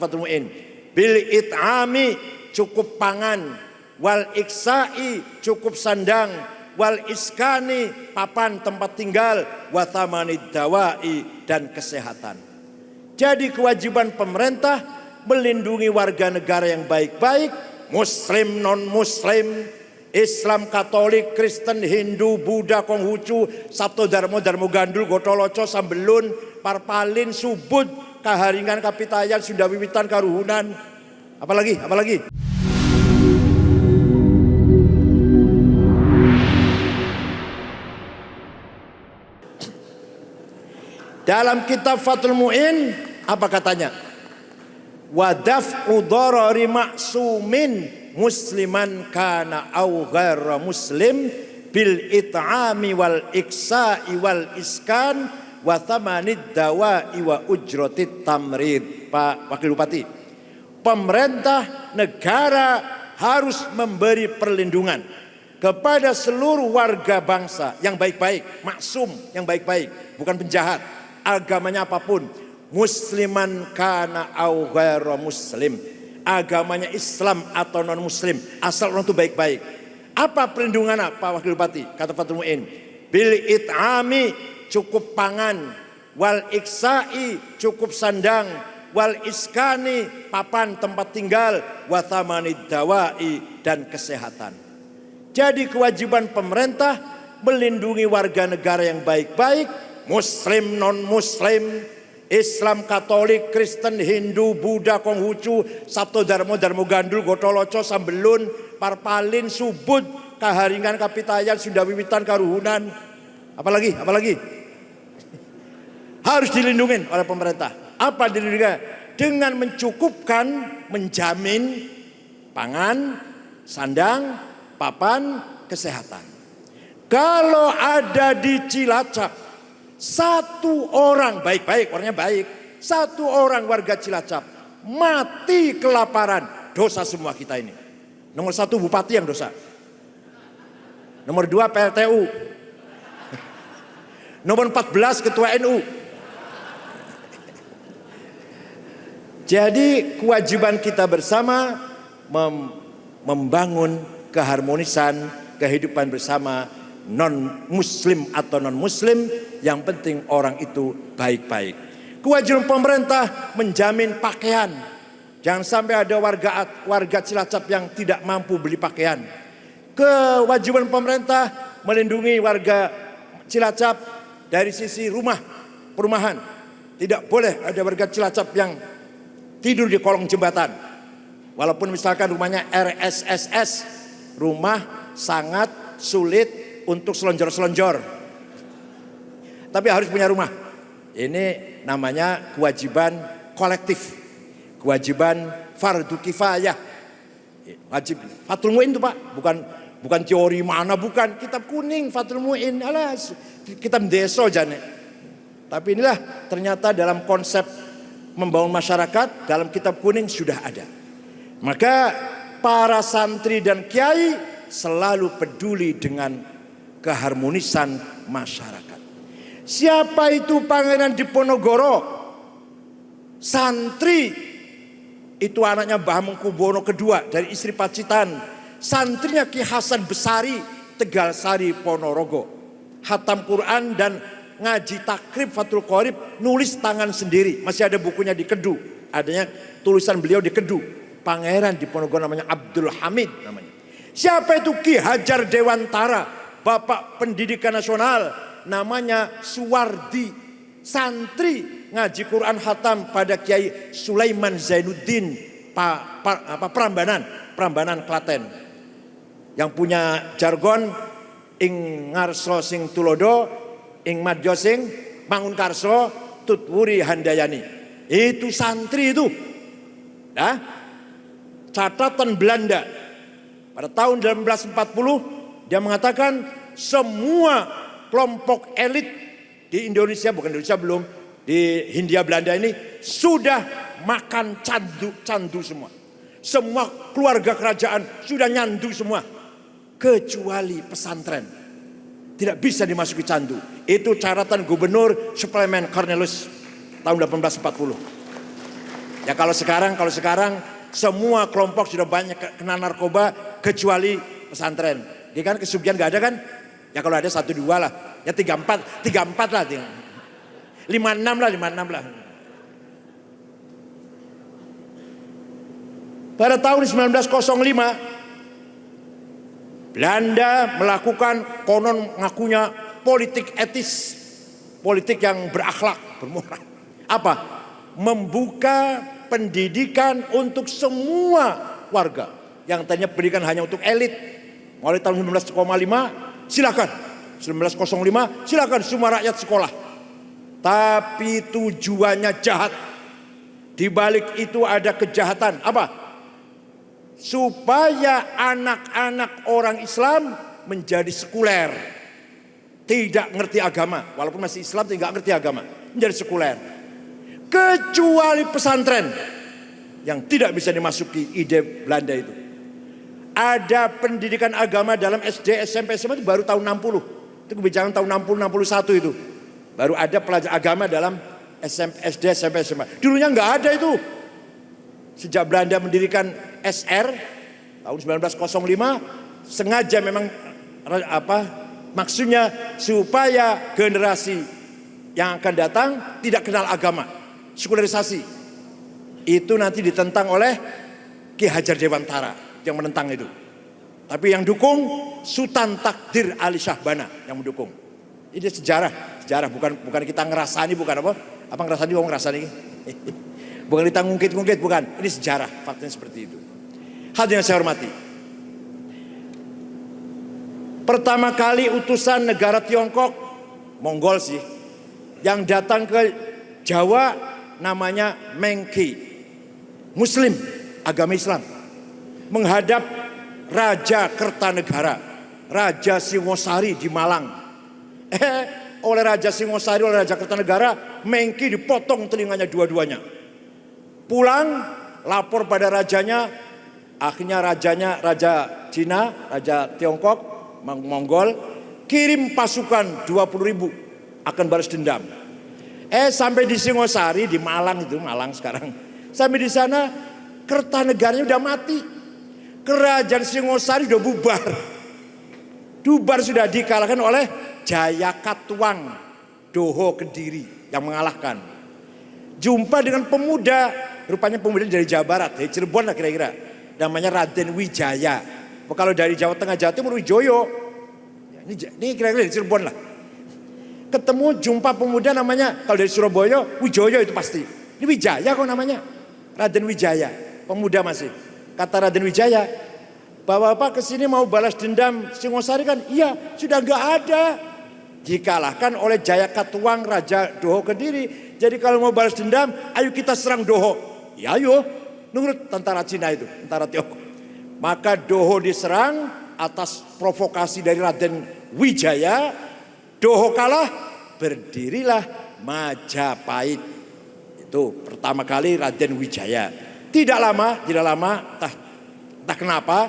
Fathul Mu'in. Bil it'ami, cukup pangan, wal iksa'i, cukup sandang, wal iskani, papan tempat tinggal, wa thamanid dawai, dan kesehatan. Jadi kewajiban pemerintah melindungi warga negara yang baik-baik, muslim, non-muslim, Islam, Katolik, Kristen, Hindu, Buddha, Konghucu, Sabto, Darmo, Darmo Gandul, Gotoloco, Sambelun, Parpalin, Subud, Kaharingan, Kapitayan, Sunda Wiwitan, Karuhunan. Apalagi? Dalam kitab Fathul Mu'in apa katanya? Wadaf'u dharari ma'sumin musliman kana au ghaira muslim bil it'ami wal iksa'i wal iskan wa thamanid dawa'i wa ujratit tamrid. Pak Wakil Bupati, pemerintah negara harus memberi perlindungan kepada seluruh warga bangsa yang baik-baik, maksum, yang baik-baik, bukan penjahat, agamanya apapun, musliman kana au ghaira muslim, agamanya Islam atau non muslim, asal orang itu baik-baik. Apa perlindungan Pak Wakil Bupati? Kata Fathul Mu'in, bil it'ami, cukup pangan, wal iksa'i, cukup sandang, wal iskani, papan tempat tinggal, wa thamanid dawai, dan kesehatan. Jadi kewajiban pemerintah melindungi warga negara yang baik-baik, muslim, non-muslim, Islam, Katolik, Kristen, Hindu, Buddha, Konghucu, Sabto, Darmo, Darmo Gandul, Gotoloco, Sambelun, Parpalin, Subud, Kaharingan, Kapitayan, Sunda Wiwitan, Karuhunan. Apalagi? Harus dilindungi oleh pemerintah. Apa dilindungi? Dengan mencukupkan, menjamin pangan, sandang, papan, kesehatan. Kalau ada di Cilacap satu orang baik-baik, orangnya baik, satu orang warga Cilacap mati kelaparan, dosa semua kita ini. Nomor 1 bupati yang dosa, nomor 2 PLTU, nomor 14 ketua NU. Jadi kewajiban kita bersama membangun keharmonisan kehidupan bersama, non muslim atau non muslim, yang penting orang itu baik-baik. Kewajiban pemerintah menjamin pakaian. Jangan sampai ada warga Cilacap yang tidak mampu beli pakaian. Kewajiban pemerintah melindungi warga Cilacap dari sisi perumahan. Tidak boleh ada warga Cilacap yang tidur di kolong jembatan. Walaupun misalkan rumahnya RSSS, rumah sangat sulit untuk selonjor-selonjor, tapi harus punya rumah. Ini namanya kewajiban kolektif, kewajiban fardu kifayah. Wajib Fathul Mu'in itu Pak, bukan teori mana, bukan kitab kuning Fathul Mu'in, alas kitab deso jane. Tapi inilah ternyata dalam konsep membangun masyarakat, dalam kitab kuning sudah ada. Maka para santri dan kiai selalu peduli dengan keharmonisan masyarakat. Siapa itu Pangeran Diponegoro? Santri itu anaknya Mbah Mengkubuwono II dari istri Pacitan. Santrinya Ki Hasan Besari, Tegalsari, Ponorogo. Hatam Quran dan ngaji takrib Fathul Qorib, nulis tangan sendiri. Masih ada bukunya di Kedu, adanya tulisan beliau di Kedu. Pangeran Diponegoro namanya Abdul Hamid namanya. Siapa itu? Ki Hajar Dewantara, Bapak Pendidikan Nasional, namanya Suwardi. Santri ngaji Quran hatam pada Kiai Sulaiman Zainuddin Prambanan Klaten, yang punya jargon ing ngarso sing tulodo, ing madyo sing mangun karso, tutwuri handayani. Itu santri itu. Nah, catatan Belanda pada tahun 1840 dia mengatakan semua kelompok elit di Indonesia, bukan Indonesia belum, di Hindia Belanda ini sudah makan candu semua. Semua keluarga kerajaan sudah nyandu semua, kecuali pesantren. Tidak bisa dimasuki candu. Itu catatan Gubernur Suplemen Cornelius tahun 1840. Ya kalau sekarang semua kelompok sudah banyak kena narkoba kecuali pesantren. Dia kan kesugihan nggak ada kan? Ya kalau ada 1, 2 lah. Ya 34 lah. 56 lah. Pada tahun 1905 Belanda melakukan konon ngakunya politik etis, politik yang berakhlak, bermoral. Apa? Membuka pendidikan untuk semua warga. Yang tadinya pendidikan hanya untuk elit. Mulai tahun 1905 silakan. 1905 silakan semua rakyat sekolah. Tapi tujuannya jahat. Di balik itu ada kejahatan. Apa? Supaya anak-anak orang Islam menjadi sekuler. Tidak ngerti agama. Walaupun masih Islam tidak ngerti agama. Menjadi sekuler. Kecuali pesantren. Yang tidak bisa dimasuki ide Belanda itu. Ada pendidikan agama dalam SD, SMP, SMA itu baru tahun 60. Itu kebijakan tahun 60, 61 itu. Baru ada pelajar agama dalam SD, SMP, SMA. Dulunya nggak ada itu. Sejak Belanda mendirikan SR tahun 1905, sengaja memang maksudnya supaya generasi yang akan datang tidak kenal agama, sekularisasi. Itu nanti ditentang oleh Ki Hajar Dewantara yang menentang itu. Tapi yang dukung Sultan Takdir Ali Syahbana yang mendukung. Ini sejarah bukan kita ngerasani, bukan apa ngerasani, ngerasani. Bukan kita ngungkit-ngungkit, bukan. Ini sejarah, faktanya seperti itu. Hadirin yang saya hormati. Pertama kali utusan negara Tiongkok, Mongol sih, yang datang ke Jawa namanya Mengki, Muslim, agama Islam, menghadap Raja Kertanegara, Raja Singosari di Malang. Oleh Raja Singosari, oleh Raja Kertanegara, Mengki dipotong telinganya dua-duanya. Pulang, lapor pada rajanya, akhirnya Raja Cina, Raja Tiongkok, Mongol, kirim pasukan 20.000 akan balas dendam. Sampai di Singosari, di Malang itu, Malang sekarang. Sampai di sana, Kertanegaranya udah mati. Kerajaan Singosari udah bubar. Bubar sudah dikalahkan oleh Jayakatwang Doho Kediri yang mengalahkan. Jumpa dengan pemuda, rupanya pemuda dari Jawa Barat, dari Cirebon lah kira-kira. Namanya Raden Wijaya. Kalau dari Jawa Tengah, Jawa Timur, Wijoyo. Ini kira-kira dari Cirebon lah. Ketemu jumpa pemuda namanya, kalau dari Surabaya, Wijoyo itu pasti. Ini Wijaya kok namanya. Raden Wijaya, pemuda masih. Kata Raden Wijaya, Bapak kesini mau balas dendam Singosari kan? Iya, sudah nggak ada. Dikalahkan oleh Jayakatwang Raja Doho Kediri. Jadi kalau mau balas dendam, ayo kita serang Doho. Ya ayo, menurut tentara Cina itu, tentara Tiongkok. Maka Doho diserang atas provokasi dari Raden Wijaya. Doho kalah, berdirilah Majapahit. Itu pertama kali Raden Wijaya. Tidak lama, entah kenapa,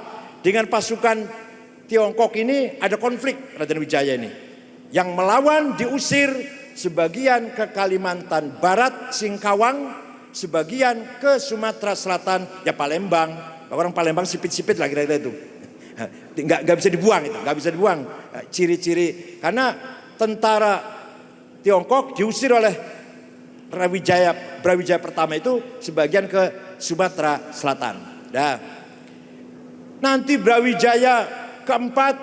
dengan pasukan Tiongkok ini ada konflik Raden Wijaya ini. Yang melawan diusir, sebagian ke Kalimantan Barat, Singkawang, sebagian ke Sumatera Selatan, ya Palembang. Orang Palembang sipit-sipit lah kira-kira itu. Nggak bisa dibuang itu, nggak bisa dibuang. Ciri-ciri, karena tentara Tiongkok diusir oleh Brawijaya pertama itu sebagian ke Sumatera Selatan. Nah, nanti Brawijaya keempat,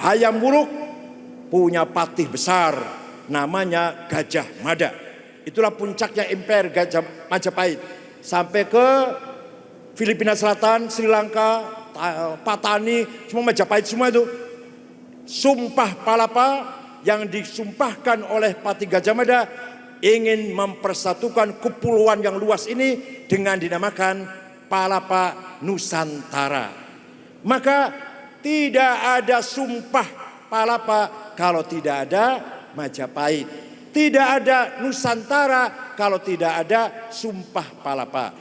Hayam Wuruk, punya patih besar namanya Gajah Mada. Itulah puncaknya Imper Gajah Majapahit. Sampai ke Filipina Selatan, Sri Lanka, Patani, semua Majapahit semua itu. Sumpah Palapa yang disumpahkan oleh Patih Gajah Mada ingin mempersatukan kepulauan yang luas ini dengan dinamakan Palapa Nusantara. Maka tidak ada sumpah Palapa kalau tidak ada Majapahit. Tidak ada Nusantara kalau tidak ada sumpah Palapa.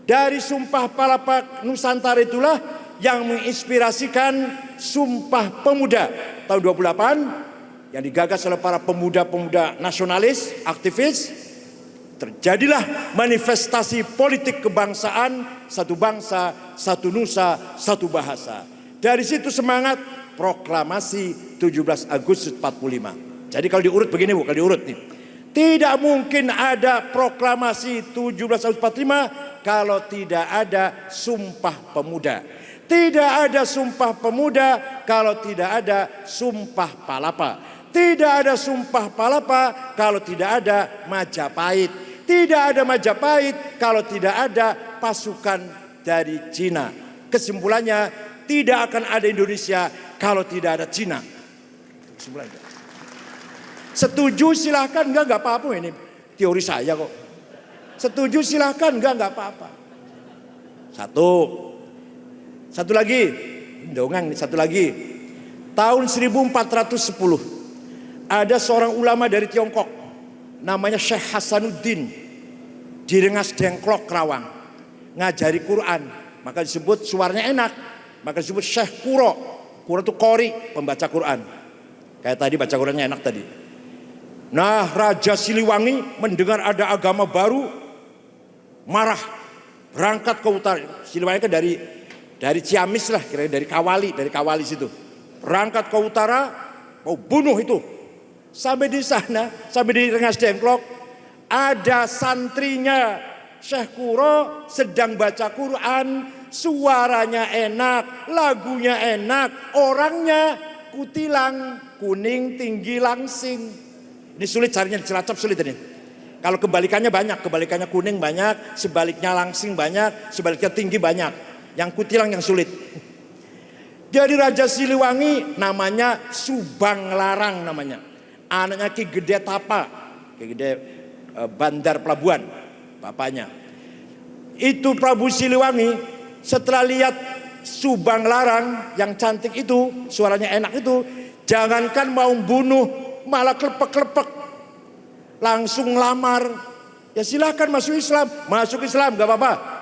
Dari sumpah Palapa Nusantara itulah yang menginspirasikan Sumpah Pemuda tahun 28 yang digagas oleh para pemuda-pemuda nasionalis, aktivis. Terjadilah manifestasi politik kebangsaan, satu bangsa, satu nusa, satu bahasa. Dari situ semangat proklamasi 17 Agustus 45. Jadi kalau diurut begini Bu, kalau diurut nih. Tidak mungkin ada proklamasi 17 Agustus 45 kalau tidak ada Sumpah Pemuda. Tidak ada Sumpah Pemuda kalau tidak ada Sumpah Palapa. Tidak ada Sumpah Palapa kalau tidak ada Majapahit. Tidak ada Majapahit kalau tidak ada pasukan dari Cina. Kesimpulannya, tidak akan ada Indonesia kalau tidak ada Cina. Kesimpulannya. Setuju silahkan, enggak apa-apa, ini teori saya kok. Setuju silahkan, enggak apa-apa. Satu lagi, dongeng satu lagi. Tahun 1410 ada seorang ulama dari Tiongkok namanya Syekh Hasanuddin di Rengas Dengklok Kerawang, ngajari Quran, maka disebut suaranya enak, maka disebut Syekh Kuro. Kuro itu qori, pembaca Quran. Kayak tadi baca Qurannya enak tadi. Nah, Raja Siliwangi mendengar ada agama baru, marah, berangkat ke utara. Siliwangi kan dari Ciamis lah, kira dari Kawali situ. Berangkat ke utara, mau bunuh itu. Sampai di sana, sampai di Rengas Dengklok, ada santrinya Syekh Kuro sedang baca Quran, suaranya enak, lagunya enak, orangnya kutilang, kuning, tinggi, langsing. Ini sulit carinya di Cilacap, sulit ini. Kalau kebalikannya banyak, kebalikannya kuning banyak, sebaliknya langsing banyak, sebaliknya tinggi banyak. Yang kutilang yang sulit. Jadi Raja Siliwangi namanya Subang Larang namanya. Anaknya Ki Gede Tapa, Ki Gede Bandar Pelabuhan, bapaknya. Itu Prabu Siliwangi setelah lihat Subang Larang yang cantik itu, suaranya enak itu, jangankan mau bunuh, malah klepek-klepek. Langsung lamar. Ya silahkan masuk Islam, gak apa-apa.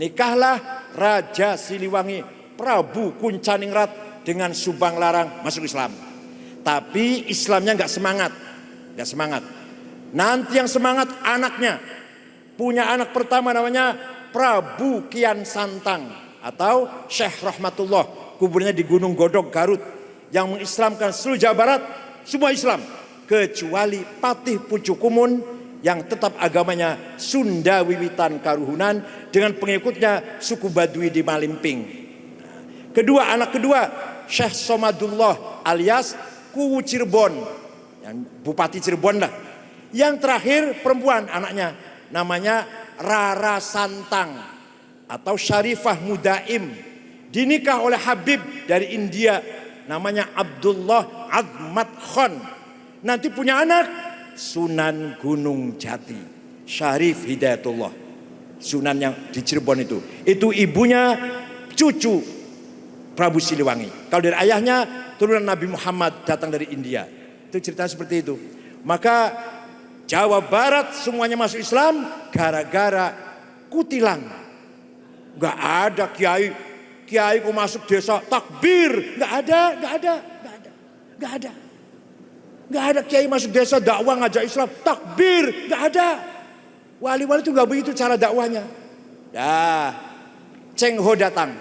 Nikahlah Raja Siliwangi Prabu Kuncaningrat dengan Subang Larang masuk Islam. Tapi Islamnya nggak semangat. Nanti yang semangat anaknya, punya anak pertama namanya Prabu Kian Santang atau Syekh Rahmatullah, kuburnya di Gunung Godog Garut, yang mengislamkan seluruh Jawa Barat, semua Islam kecuali Patih Pucukumun yang tetap agamanya Sunda Wiwitan Karuhunan dengan pengikutnya suku Baduy di Malimping. Anak kedua Syekh Somadullah alias Kuwu Cirebon, yang Bupati Cirebon lah. Yang terakhir perempuan anaknya, namanya Rara Santang atau Syarifah Mudaim, dinikah oleh Habib dari India, namanya Abdullah Azmat Khan. Nanti punya anak Sunan Gunung Jati, Syarif Hidayatullah, Sunan yang di Cirebon itu ibunya cucu Prabu Siliwangi. Kalau dari ayahnya turunan Nabi Muhammad datang dari India. Itu ceritanya seperti itu. Maka Jawa Barat semuanya masuk Islam gara-gara kutilang. Gak ada kiai kok masuk desa takbir. Gak ada kiai masuk desa dakwah ngajak Islam takbir. Gak ada. Wali-wali itu gak begitu cara dakwahnya. Cheng Ho datang.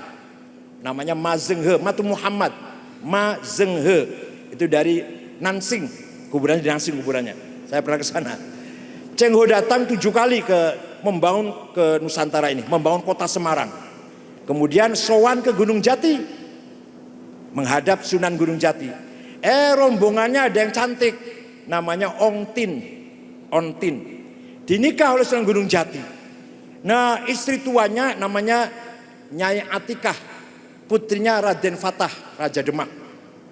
Namanya Ma Zeng He, Matu Muhammad. Ma Zeng He itu dari Nansing, kuburannya di Nansing kuburannya. Saya pernah ke sana. Cheng Ho datang 7 kali membangun ke Nusantara ini, membangun kota Semarang. Kemudian sowan ke Gunung Jati, menghadap Sunan Gunung Jati. Rombongannya ada yang cantik, namanya Ontin, dinikah oleh Sunan Gunung Jati. Nah, istri tuanya namanya Nyai Atikah, putrinya Raden Fatah, Raja Demak.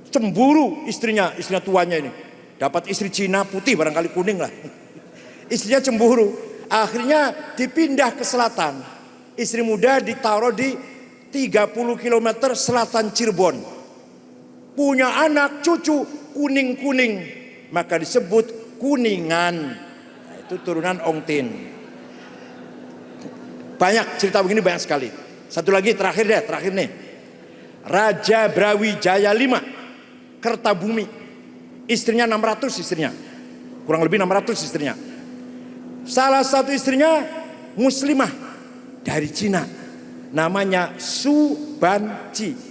Cemburu istrinya tuanya ini. Dapat istri Cina putih, barangkali kuning lah. Istrinya cemburu. Akhirnya dipindah ke selatan. Istri muda ditaruh di 30 km selatan Cirebon. Punya anak cucu kuning-kuning. Maka disebut Kuningan. Nah, itu turunan Ongtin. Banyak cerita begini, banyak sekali. Satu lagi terakhir nih. Raja Brawijaya V Kertabumi, istrinya 600 istrinya, kurang lebih 600 istrinya. Salah satu istrinya muslimah dari Cina, namanya Su Banci.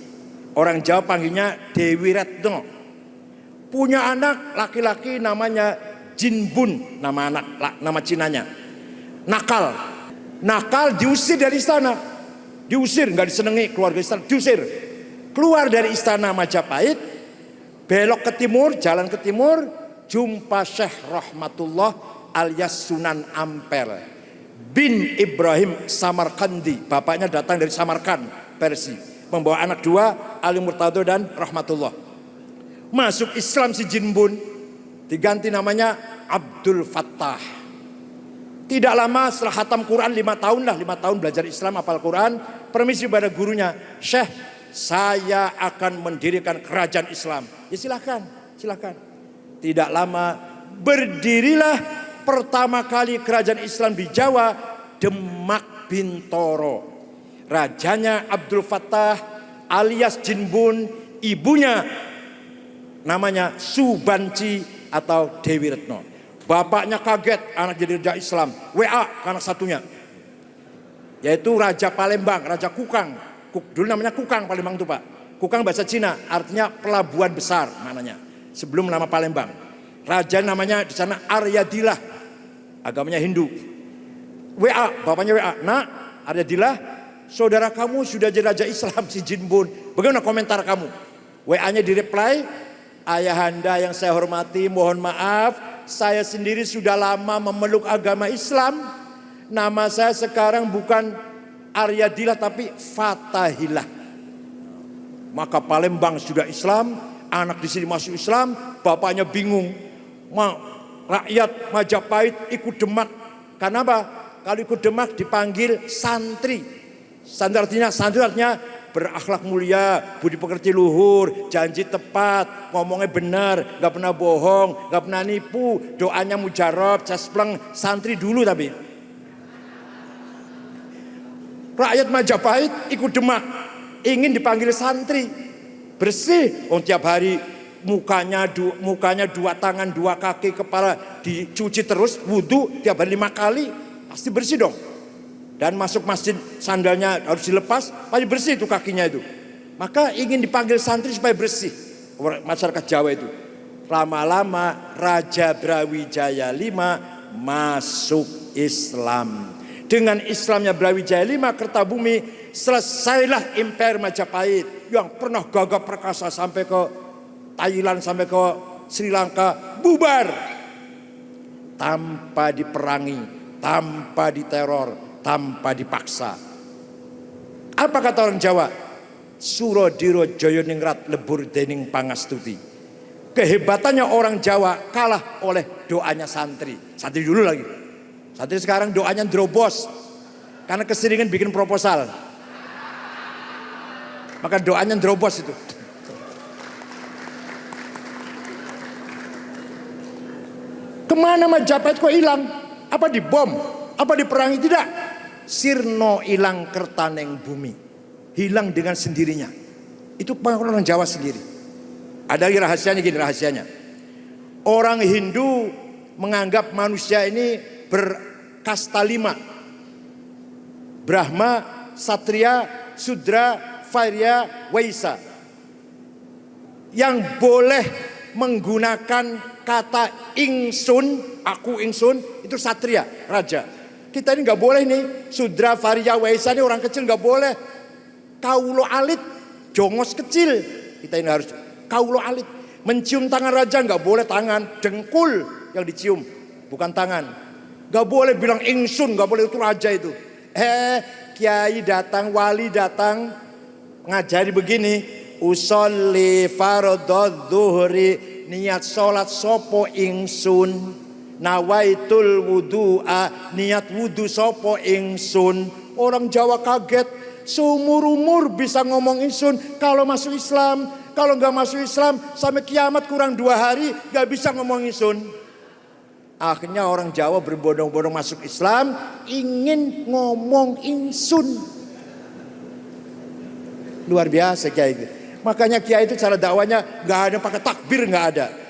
Orang Jawa panggilnya Dewi Retno. Punya anak laki-laki namanya Jinbun, nama Cinanya. Nakal diusir dari istana. Diusir, nggak disenangi keluarga istana, diusir. Keluar dari istana Majapahit, belok ke timur, jalan ke timur, jumpa Syekh Rahmatullah alias Sunan Ampel bin Ibrahim Samarkandi. Bapaknya datang dari Samarkand, Persia. Membawa anak dua, Ali Murtado dan Rahmatullah. Masuk Islam si Jinbun, diganti namanya Abdul Fattah. Tidak lama setelah khatam Quran 5 tahun lah, 5 tahun belajar Islam, hafal Quran, permisi pada gurunya, Syekh, saya akan mendirikan kerajaan Islam. Ya silakan. Tidak lama berdirilah pertama kali kerajaan Islam di Jawa, Demak Bintoro. Rajanya Abdul Fattah alias Jinbun, ibunya namanya Su Banci atau Dewi Retno. Bapaknya kaget anak jadi raja Islam, WA ke anak satunya, yaitu Raja Palembang, Raja Kukang. Dulu namanya Kukang Palembang itu Pak. Kukang bahasa Cina, artinya pelabuhan besar maknanya. Sebelum nama Palembang. Raja namanya di sana Aryadillah, agamanya Hindu. WA, bapaknya WA, nak Aryadillah, saudara kamu sudah jadi raja Islam si Jinbun. Bagaimana komentar kamu? WA-nya direply, ayahanda yang saya hormati, mohon maaf, saya sendiri sudah lama memeluk agama Islam. Nama saya sekarang bukan Aryadillah tapi Fatahillah. Maka Palembang sudah Islam, anak di sini masuk Islam, bapaknya bingung. Rakyat Majapahit ikut Demak. Karena apa? Kalau ikut Demak dipanggil santri. Santri artinya berakhlak mulia, budi pekerti luhur, janji tepat, ngomongnya benar, gak pernah bohong, gak pernah nipu, doanya mujarab, caspleng, santri dulu tapi. Rakyat Majapahit ikut Demak, ingin dipanggil santri, bersih, tiap hari mukanya 2 tangan 2 kaki kepala dicuci terus, wudhu tiap hari 5 kali, pasti bersih dong. Dan masuk masjid sandalnya harus dilepas, pasti bersih itu kakinya itu. Maka ingin dipanggil santri supaya bersih. Masyarakat Jawa itu. Lama-lama Raja Brawijaya V masuk Islam. Dengan Islamnya Brawijaya V, Kertabumi, selesailah Imperium Majapahit yang pernah gagah perkasa sampai ke Thailand, sampai ke Sri Lanka, bubar. Tanpa diperangi, tanpa diteror, tanpa dipaksa. Apa kata orang Jawa? Surodiro Joyoningrat lebur dening pangastuti. Kehebatannya orang Jawa kalah oleh doanya santri. Santri dulu lagi. Santri sekarang doanya drobos. Karena keseringan bikin proposal. Maka doanya drobos itu. Kemana Majapahit kok hilang? Apa dibom? Apa diperangi? Tidak. Sirno ilang kertaneng bumi, hilang dengan sendirinya. Itu pengakuan orang Jawa sendiri. Ada lagi rahasianya, gini rahasianya. Orang Hindu menganggap manusia ini berkasta 5. Brahma, Satria, Sudra, Vairya, Waisa. Yang boleh menggunakan kata ingsun, aku ingsun, itu Satria, raja. Kita ini nggak boleh nih, Sudra, Vairya, Waisa ini orang kecil nggak boleh. Kaulo alit, jongos kecil. Kita ini harus kaulo alit. Mencium tangan raja nggak boleh tangan, dengkul yang dicium, bukan tangan. Nggak boleh bilang ingsun, nggak boleh, itu raja itu. Kiai datang, wali datang, ngajari begini, usolli fardhodz zuhri, niat sholat sopo ingsun. Nawaitul wudu'a, niat wudu sopo ingsun. Orang Jawa kaget, seumur umur bisa ngomong ingsun. Kalau masuk Islam, kalau nggak masuk Islam sampai kiamat kurang 2 hari nggak bisa ngomong ingsun. Akhirnya orang Jawa berbondong-bondong masuk Islam, ingin ngomong ingsun. Luar biasa kiai itu. Makanya kiai itu cara dakwanya nggak ada pakai takbir, nggak ada.